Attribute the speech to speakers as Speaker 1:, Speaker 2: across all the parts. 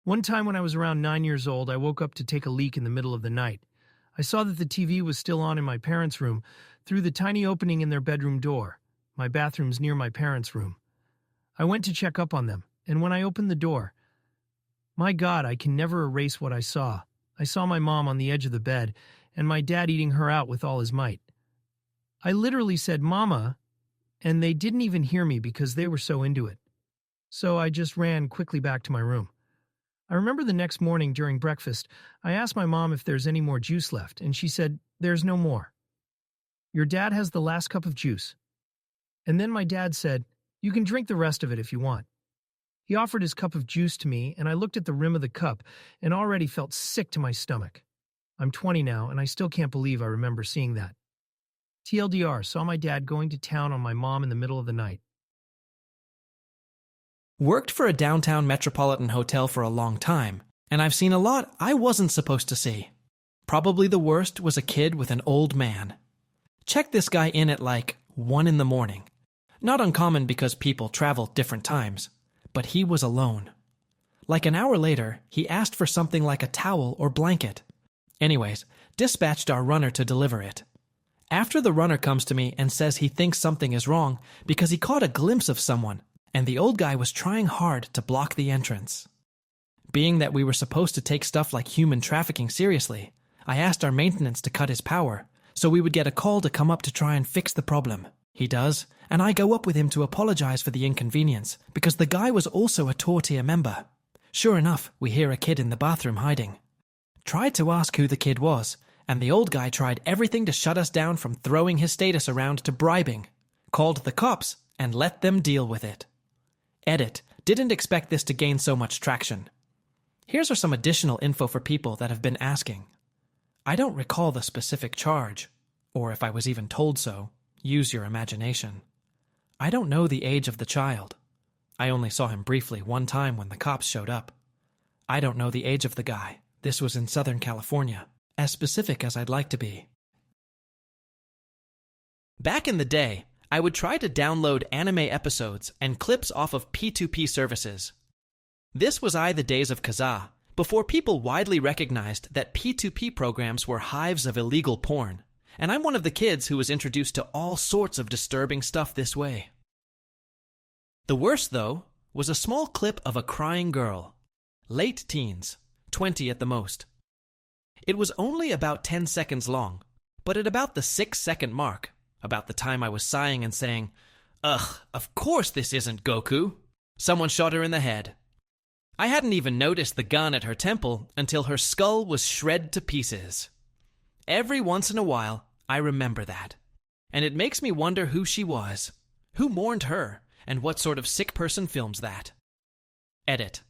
Speaker 1: One time when I was around 9 years old, I woke up to take a leak in the middle of the night. I saw that the TV was still on in my parents' room through the tiny opening in their bedroom door. My bathroom's near my parents' room. I went to check up on them, and when I opened the door, my God, I can never erase what I saw. I saw my mom on the edge of the bed, and my dad eating her out with all his might. I literally said, "Mama," and they didn't even hear me because they were so into it. So I just ran quickly back to my room. I remember the next morning during breakfast, I asked my mom if there's any more juice left, and she said, "There's no more. Your dad has the last cup of juice." And then my dad said, "You can drink the rest of it if you want." He offered his cup of juice to me, and I looked at the rim of the cup and already felt sick to my stomach. I'm 20 now, and I still can't believe I remember seeing that. TLDR, saw my dad going to town on my mom in the middle of the night.
Speaker 2: Worked for a downtown metropolitan hotel for a long time, and I've seen a lot I wasn't supposed to see. Probably the worst was a kid with an old man. Checked this guy in at like 1 in the morning. Not uncommon because people travel different times, but he was alone. Like an hour later, he asked for something like a towel or blanket. Anyways, dispatched our runner to deliver it. After the runner comes to me and says he thinks something is wrong because he caught a glimpse of someone, and the old guy was trying hard to block the entrance. Being that we were supposed to take stuff like human trafficking seriously, I asked our maintenance to cut his power, so we would get a call to come up to try and fix the problem. He does, and I go up with him to apologize for the inconvenience, because the guy was also a Tortilla member. Sure enough, we hear a kid in the bathroom hiding. Tried to ask who the kid was, and the old guy tried everything to shut us down from throwing his status around to bribing. Called the cops and let them deal with it. Edit. Didn't expect this to gain so much traction. Here's some additional info for people that have been asking. I don't recall the specific charge, or if I was even told so. Use your imagination. I don't know the age of the child. I only saw him briefly one time when the cops showed up. I don't know the age of the guy. This was in Southern California. As specific as I'd like to be. Back in the day, I would try to download anime episodes and clips off of P2P services. This was the days of Kazaa, before people widely recognized that P2P programs were hives of illegal porn, and I'm one of the kids who was introduced to all sorts of disturbing stuff this way. The worst, though, was a small clip of a crying girl. Late teens, 20 at the most. It was only about 10 seconds long, but at about the 6-second mark, about the time I was sighing and saying, "Ugh, of course this isn't Goku," someone shot her in the head. I hadn't even noticed the gun at her temple until her skull was shred to pieces. Every once in a while, I remember that. And it makes me wonder who she was, who mourned her, and what sort of sick person films that. Edit.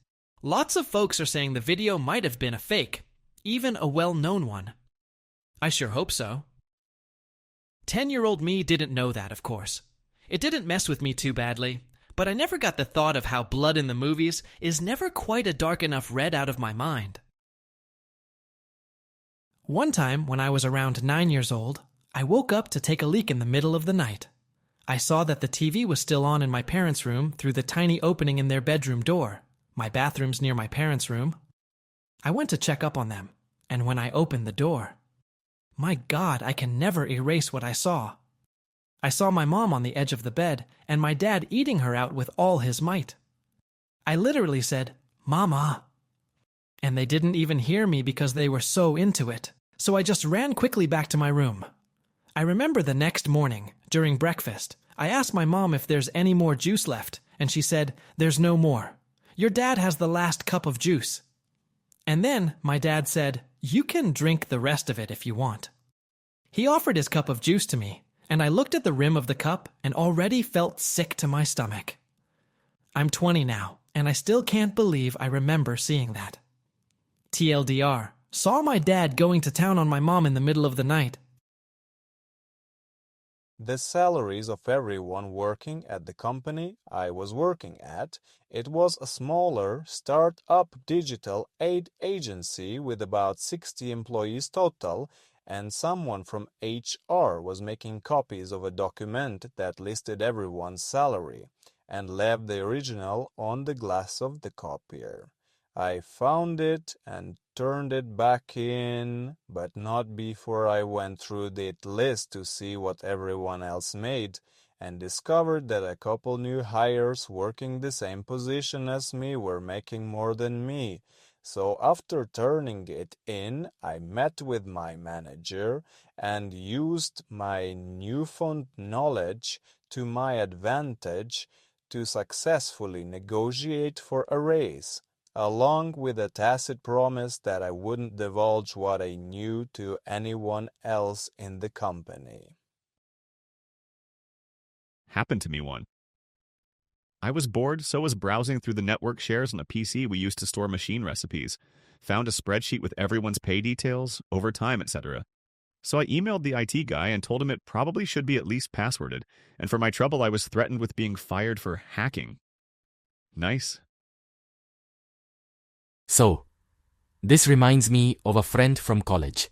Speaker 2: Lots of folks are saying the video might have been a fake, even a well-known one. I sure hope so. 10-year-old me didn't know that, of course. It didn't mess with me too badly, but I never got the thought of how blood in the movies is never quite a dark enough red out of my mind. One time, when I was around 9 years old, I woke up to take a leak in the middle of the night. I saw that the TV was still on in my parents' room through the tiny opening in their bedroom door. My bathroom's near my parents' room. I went to check up on them, and when I opened the door, my God, I can never erase what I saw. I saw my mom on the edge of the bed, and my dad eating her out with all his might. I literally said, "Mama." And they didn't even hear me because they were so into it, so I just ran quickly back to my room. I remember the next morning, during breakfast, I asked my mom if there's any more juice left, and she said, "There's no more. Your dad has the last cup of juice." And then my dad said, "You can drink the rest of it if you want." He offered his cup of juice to me, and I looked at the rim of the cup and already felt sick to my stomach. I'm 20 now, and I still can't believe I remember seeing that. TLDR, saw my dad going to town on my mom in the middle of the night.
Speaker 3: The salaries of everyone working at the company I was working at, it was a smaller, start-up digital aid agency with about 60 employees total, and someone from HR was making copies of a document that listed everyone's salary, and left the original on the glass of the copier. I found it and turned it back in, but not before I went through that list to see what everyone else made, and discovered that a couple new hires working the same position as me were making more than me. So after turning it in, I met with my manager and used my newfound knowledge to my advantage to successfully negotiate for a raise, along with a tacit promise that I wouldn't divulge what I knew to anyone else in the company.
Speaker 4: Happened to me one. I was bored, so was browsing through the network shares on a PC we used to store machine recipes. Found a spreadsheet with everyone's pay details, overtime, etc. So I emailed the IT guy and told him it probably should be at least passworded, and for my trouble I was threatened with being fired for hacking. Nice.
Speaker 5: So, this reminds me of a friend from college.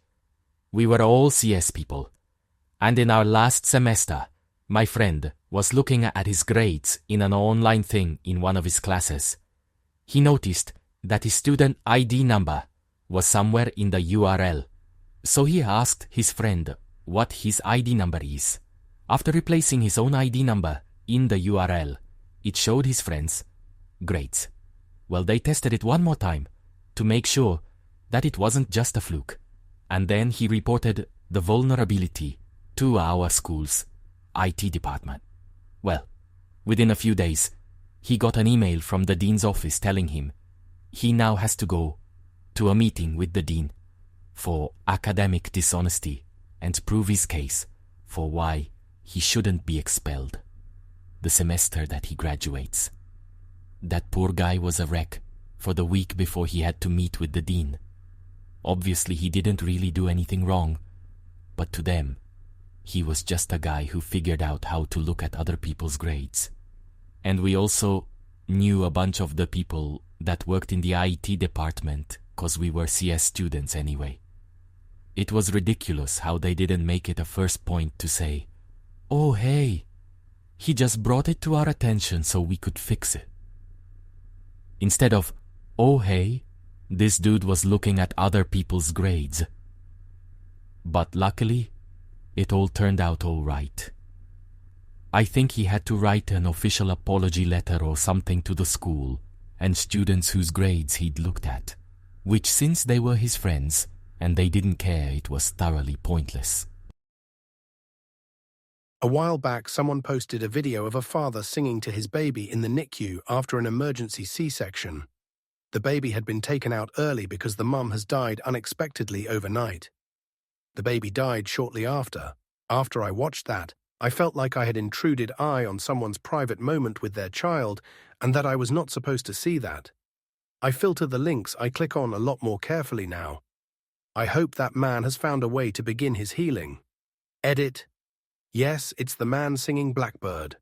Speaker 5: We were all CS people, and in our last semester, my friend was looking at his grades in an online thing in one of his classes. He noticed that his student ID number was somewhere in the URL. So he asked his friend what his ID number is. After replacing his own ID number in the URL, it showed his friends grades. Well, they tested it one more time to make sure that it wasn't just a fluke. And then he reported the vulnerability to our school's IT department. Well, within a few days, he got an email from the dean's office telling him he now has to go to a meeting with the dean for academic dishonesty and prove his case for why he shouldn't be expelled the semester that he graduates. That poor guy was a wreck for the week before he had to meet with the dean. Obviously, he didn't really do anything wrong, but to them, he was just a guy who figured out how to look at other people's grades. And we also knew a bunch of the people that worked in the IT department because we were CS students anyway. It was ridiculous how they didn't make it a first point to say, "Oh hey, he just brought it to our attention so we could fix it." Instead of, "Oh hey, this dude was looking at other people's grades." But luckily, it all turned out all right. I think he had to write an official apology letter or something to the school and students whose grades he'd looked at, which since they were his friends and they didn't care, it was thoroughly pointless.
Speaker 6: A while back, someone posted a video of a father singing to his baby in the NICU after an emergency C-section. The baby had been taken out early because the mum has died unexpectedly overnight. The baby died shortly after. After I watched that, I felt like I had intruded eye on someone's private moment with their child and that I was not supposed to see that. I filter the links I click on a lot more carefully now. I hope that man has found a way to begin his healing. Edit. Yes, it's the man singing Blackbird.